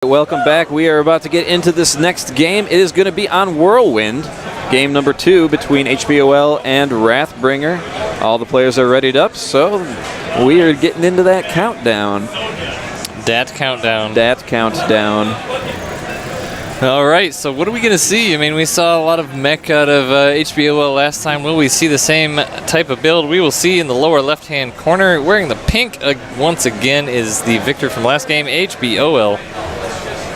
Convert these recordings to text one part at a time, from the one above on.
Welcome back. We are about to get into this next game. It is going to be on Whirlwind, game number 2 between HBOL and Wrathbringer. All the players are readied up, so we are getting into that countdown. Dat countdown. Dat countdown. All right, so what are we going to see? I mean, we saw a lot of mech out of HBOL last time. Will we see the same type of build? We will see in the lower left-hand corner, wearing the pink once again, is the victor from last game, HBOL.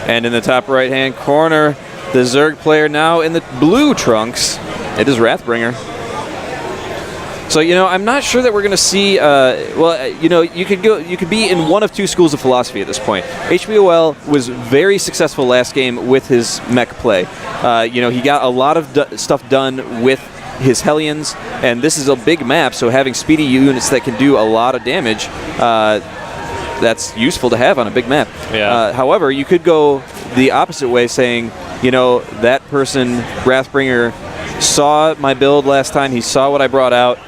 And in the top right-hand corner, the Zerg player now in the blue trunks. It is Wrathbringer. So, you know, I'm not sure that we're going to see, you could be in one of two schools of philosophy at this point. HBOL was very successful last game with his mech play. He got a lot of stuff done with his Hellions, and this is a big map, so having speedy units that can do a lot of damage, that's useful to have on a big map. Yeah. However, you could go the opposite way, saying, you know, that person, Wrathbringer, saw my build last time, he saw what I brought out,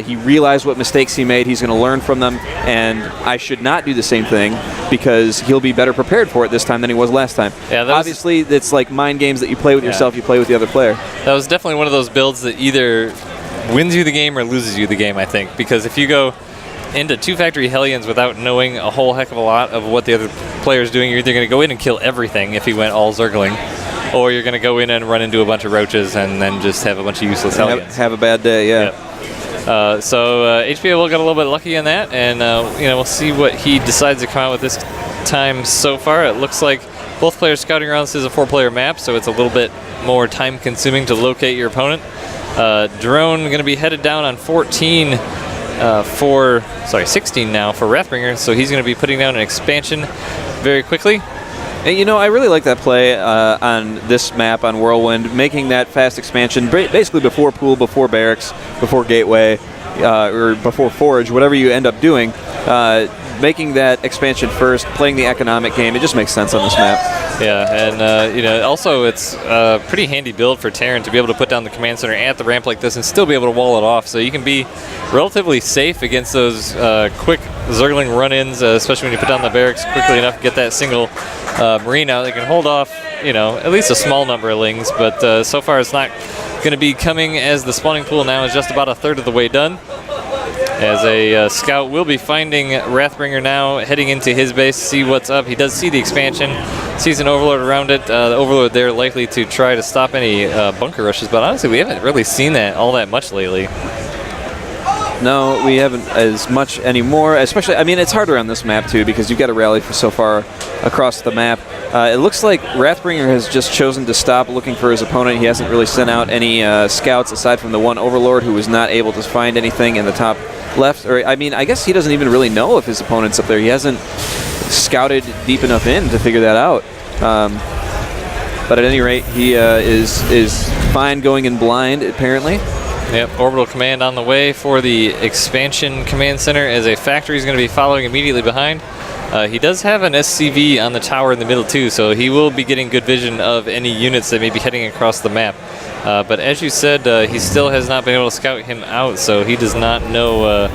he realized what mistakes he made, he's going to learn from them, and I should not do the same thing because he'll be better prepared for it this time than he was last time. Yeah, obviously, it's like mind games that you play with yourself, you play with the other player. That was definitely one of those builds that either wins you the game or loses you the game, I think, because if you go into 2 factory Hellions without knowing a whole heck of a lot of what the other player's doing, you're either going to go in and kill everything if he went all Zergling, or you're going to go in and run into a bunch of roaches and then just have a bunch of useless Hellions. Have a bad day, yeah. So HBOL got a little bit lucky in that, and we'll see what he decides to come out with this time so far. It looks like both players scouting around. This is a 4-player map, so it's a little bit more time-consuming to locate your opponent. Drone going to be headed down on 16 now for Wrathbringer, so he's going to be putting down an expansion very quickly. And, you know, I really like that play on this map on Whirlwind, making that fast expansion basically before pool, before barracks, before gateway, or before forge, whatever you end up doing. Making that expansion first, playing the economic game, it just makes sense on this map. Yeah, and also it's a pretty handy build for Terran to be able to put down the command center at the ramp like this and still be able to wall it off, so you can be relatively safe against those quick Zergling run-ins, especially when you put down the barracks quickly enough to get that single Marine out. They can hold off, at least a small number of Lings, but so far it's not going to be coming, as the spawning pool now is just about a third of the way done. As a scout will be finding Wrathbringer now, heading into his base to see what's up. He does see the expansion, sees an Overlord around it. The Overlord there likely to try to stop any bunker rushes, but honestly we haven't really seen that all that much lately. No, we haven't as much anymore, especially, I mean, it's harder on this map too because you've got to rally for so far across the map. It looks like Wrathbringer has just chosen to stop looking for his opponent. He hasn't really sent out any scouts aside from the one Overlord who was not able to find anything in the top left. Or, I mean, I guess he doesn't even really know if his opponent's up there. He hasn't scouted deep enough in to figure that out. But at any rate, he is fine going in blind, apparently. Yep, orbital command on the way for the expansion command center, as a factory is going to be following immediately behind. He does have an SCV on the tower in the middle too, so he will be getting good vision of any units that may be heading across the map. But as you said, he still has not been able to scout him out, so he does not know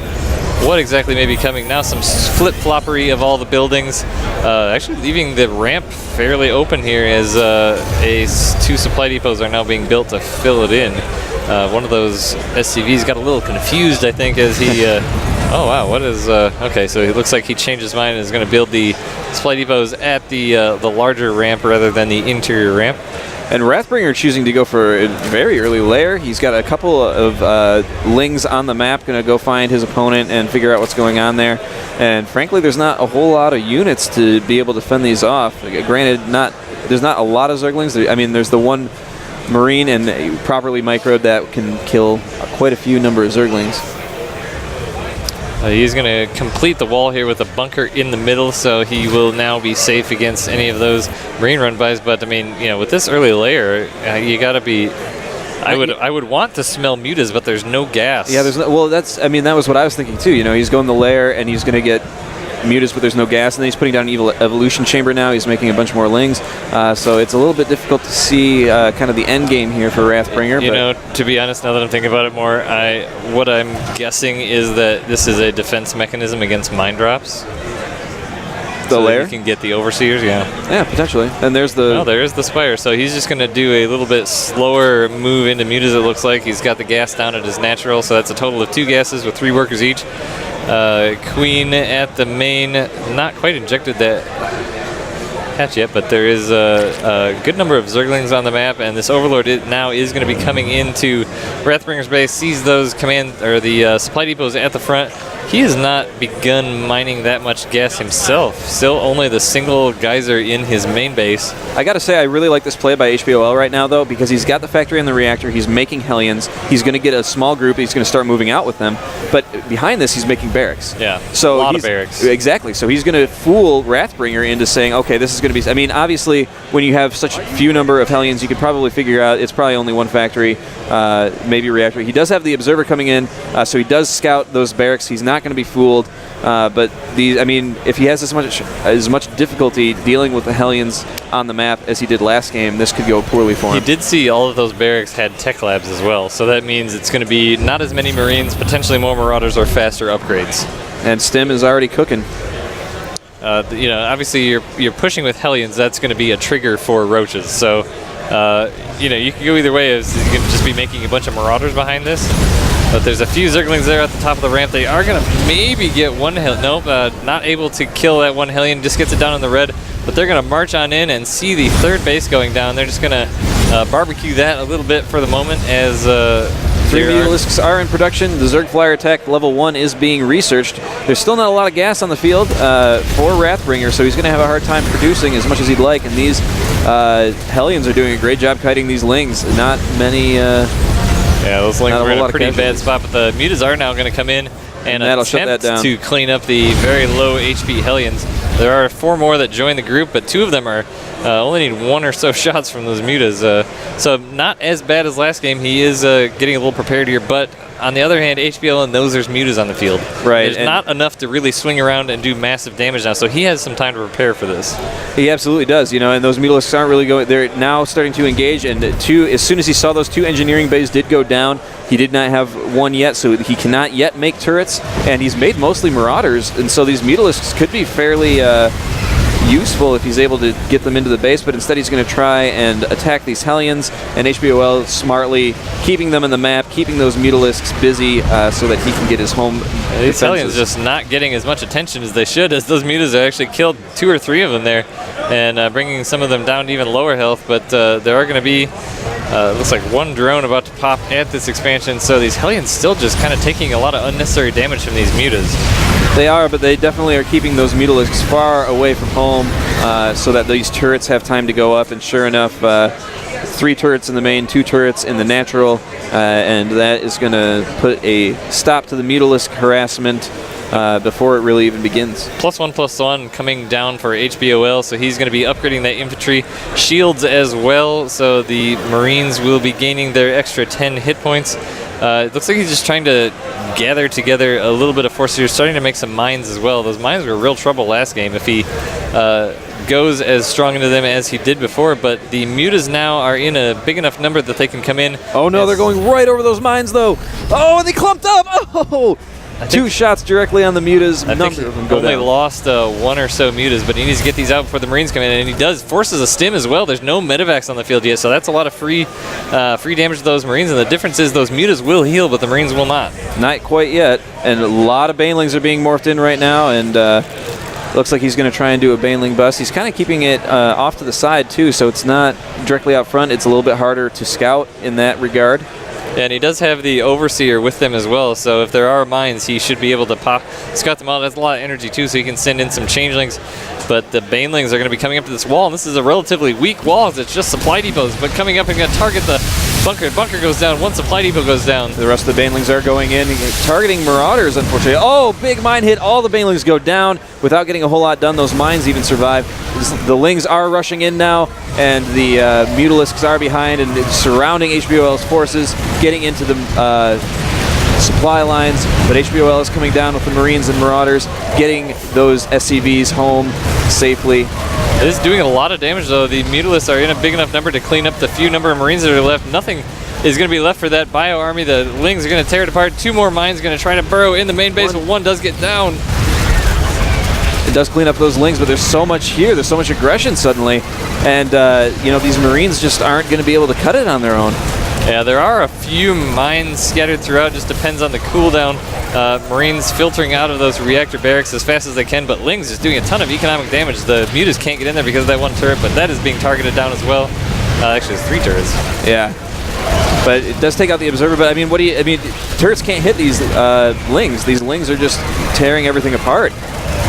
what exactly may be coming. Now some flip-floppery of all the buildings, actually leaving the ramp fairly open here, as 2 supply depots are now being built to fill it in. One of those SCVs got a little confused, I think, as he... oh, wow, what is... okay, so it looks like he changed his mind and is going to build the supply depots at the larger ramp rather than the interior ramp. And Wrathbringer choosing to go for a very early lair. He's got a couple of Lings on the map, going to go find his opponent and figure out what's going on there. And frankly, there's not a whole lot of units to be able to fend these off. Granted, there's not a lot of Zerglings. I mean, there's the one Marine and properly microed that can kill quite a few number of Zerglings. He's going to complete the wall here with a bunker in the middle, so he will now be safe against any of those Marine run-bys. But I mean, with this early layer, you got to be. I would want to smell mutas, but there's no gas. Yeah, there's no. Well, that was what I was thinking too. He's going the lair and he's going to get mutas, but there's no gas, and then he's putting down an evil evolution chamber now. He's making a bunch more Lings, so it's a little bit difficult to see kind of the end game here for Wrathbringer. To be honest, now that I'm thinking about it more, what I'm guessing is that this is a defense mechanism against mine drops. so lair? you can get the overseers, yeah. Yeah, potentially. And there's the... Oh, there's the Spire. So he's just going to do a little bit slower move into mutas, it looks like. He's got the gas down at his natural, so that's a total of 2 gases with 3 workers each. Queen at the main, not quite injected that hatch yet, but there is a good number of Zerglings on the map, and this Overlord now is going to be coming into Wrathbringer's base, sees those the supply depots at the front. He has not begun mining that much gas himself. Still only the single geyser in his main base. I gotta say, I really like this play by HBOL right now, though, because he's got the factory and the reactor. He's making Hellions. He's going to get a small group. He's going to start moving out with them. But behind this, he's making barracks. Yeah, so a lot of barracks. Exactly. So he's going to fool Wrathbringer into saying, okay, this is going to be... I mean, obviously, when you have such a few number of Hellions, you could probably figure out it's probably only one factory, maybe reactor. He does have the Observer coming in, so he does scout those barracks. He's not going to be fooled. But I mean, if he has as much difficulty dealing with the Hellions on the map as he did last game, this could go poorly for him. He did see all of those barracks had tech labs as well, so that means it's going to be not as many Marines, potentially more Marauders or faster upgrades. And Stim is already cooking. You know, obviously you're pushing with Hellions. That's going to be a trigger for Roaches. So, you know, you can go either way. You can just be making a bunch of Marauders behind this. But there's a few Zerglings there at the top of the ramp. They are going to maybe get one Hellion. Nope, not able to kill that one Hellion. Just gets it down in the red. But they're going to march on in and see the 3rd base going down. They're just going to barbecue that a little bit for the moment as... 3 Mutalisks are in production. The Zerg Flyer attack level 1 is being researched. There's still not a lot of gas on the field for Wrathbringer, so he's going to have a hard time producing as much as he'd like. And these Hellions are doing a great job kiting these Lings. Not many... yeah, those Lings were in a pretty bad spot, but the Mutas are now going to come in and that'll shut that down to clean up the very low HP Hellions. There are 4 more that join the group, but 2 of them are only need 1 or so shots from those Mutas. So not as bad as last game. He is getting a little prepared here, but on the other hand, HBL knows there's Mutas on the field. Right. There's not enough to really swing around and do massive damage now, so he has some time to prepare for this. He absolutely does, you know, and those Mutalisks aren't really going... They're now starting to engage, and as soon as he saw those 2 engineering bays did go down, he did not have 1 yet, so he cannot yet make turrets, and he's made mostly Marauders, and so these Mutalisks could be fairly... useful if he's able to get them into the base, but instead he's going to try and attack these Hellions, and HBOL smartly keeping them in the map, keeping those Mutalisks busy so that he can get his home These Hellions just not getting as much attention as they should, as those Mutas have actually killed 2 or 3 of them there, and bringing some of them down to even lower health, but there are going to be looks like 1 drone about to pop at this expansion, so these Hellions still just kind of taking a lot of unnecessary damage from these Mutas. They are, but they definitely are keeping those Mutalisks far away from home so that these turrets have time to go up, and sure enough, 3 turrets in the main, 2 turrets in the natural, and that is going to put a stop to the Mutalisk harassment before it really even begins. +1/+1 coming down for HBOL, so he's going to be upgrading that infantry shields as well, so the Marines will be gaining their extra 10 hit points. It looks like he's just trying to gather together a little bit of force here, starting to make some mines as well. Those mines were real trouble last game if he goes as strong into them as he did before, but the Mutas now are in a big enough number that they can come in. Oh no, they're going right over those mines though. Oh, and they clumped up. Oh! 2 shots directly on the Mutas. I think he only lost 1 or so Mutas, but he needs to get these out before the Marines come in, and he does. Forces a stim as well. There's no medevacs on the field yet, so that's a lot of free damage to those Marines, and the difference is those Mutas will heal, but the Marines will not. Not quite yet, and a lot of Banelings are being morphed in right now, and looks like he's going to try and do a Baneling bust. He's kind of keeping it off to the side, too, so it's not directly out front. It's a little bit harder to scout in that regard. And he does have the Overseer with them as well, so if there are mines, he should be able to scout them out. That's a lot of energy, too, so he can send in some Changelings. But the Banelings are going to be coming up to this wall, and this is a relatively weak wall. It's just supply depots, but coming up and going to target the bunker. Bunker goes down, 1 supply depot goes down. The rest of the Banelings are going in, targeting Marauders, unfortunately. Oh, big mine hit. All the Banelings go down without getting a whole lot done. Those mines even survive. The Lings are rushing in now, and the Mutalisks are behind and surrounding HBOL's forces, getting into the supply lines, but HBOL is coming down with the Marines and Marauders, getting those SCVs home safely. It is doing a lot of damage, though. The Mutalisks are in a big enough number to clean up the few number of Marines that are left. Nothing is going to be left for that bio army. The Lings are going to tear it apart. 2 more mines going to try to burrow in the main base, but 1 does get down. It does clean up those Lings, but there's so much here. There's so much aggression suddenly. And, these Marines just aren't going to be able to cut it on their own. Yeah, there are a few mines scattered throughout. Just depends on the cooldown. Marines filtering out of those reactor barracks as fast as they can, but Lings is doing a ton of economic damage. The Mutas can't get in there because of that one turret, but that is being targeted down as well. Actually, it's 3 turrets. Yeah. But it does take out the Observer, but turrets can't hit these Lings. These Lings are just tearing everything apart.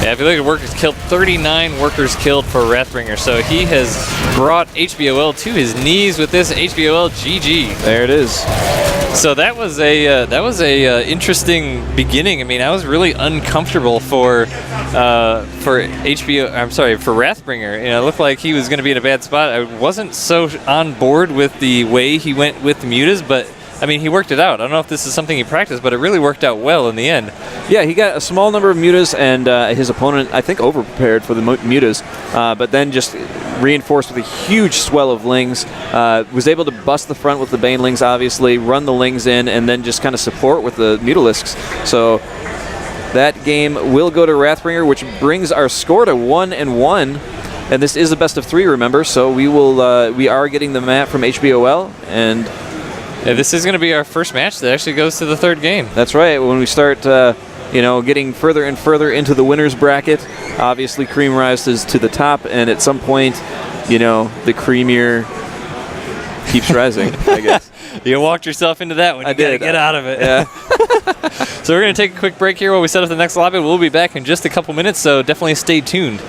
Yeah, if you look at workers killed, 39 workers killed for Wrathbringer, so he has brought HBOL to his knees with this HBOL GG. There it is. So that was a interesting beginning. I mean, I was really uncomfortable for Wrathbringer. It looked like he was going to be in a bad spot. I wasn't so on board with the way he went with the Mutas, but I mean, he worked it out. I don't know if this is something he practiced, but it really worked out well in the end. Yeah, he got a small number of Mutas, and his opponent, I think, overprepared for the Mutas, but then just reinforced with a huge swell of Lings. Was able to bust the front with the Banelings, obviously, run the Lings in, and then just kind of support with the Mutalisks. So that game will go to Wrathbringer, which brings our score to 1-1. And this is a best of 3, remember? So we are getting the map from HBOL, and yeah, this is going to be our first match that actually goes to the 3rd game. That's right. When we start, getting further and further into the winners bracket, obviously cream rises to the top, and at some point, the creamier keeps rising, I guess. You walked yourself into that one. You got to get out of it. Yeah. So we're going to take a quick break here while we set up the next lobby. We'll be back in just a couple minutes, so definitely stay tuned.